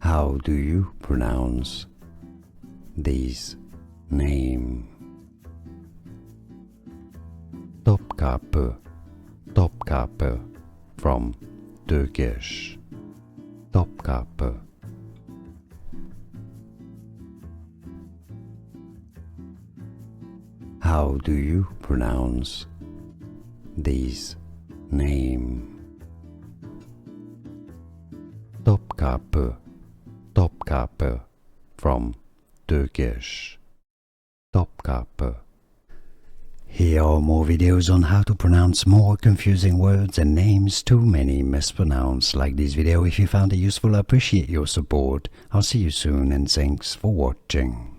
How do you pronounce this name? Topkapi, Topkapi, from Turkish. Topkapi. How do you pronounce this name? Topkapi, Topkapi, from Turkish. Topkapi. Here are more videos on how to pronounce more confusing words and names too many mispronounced. Like this video if you found it useful. I appreciate your support. I'll see you soon and thanks for watching.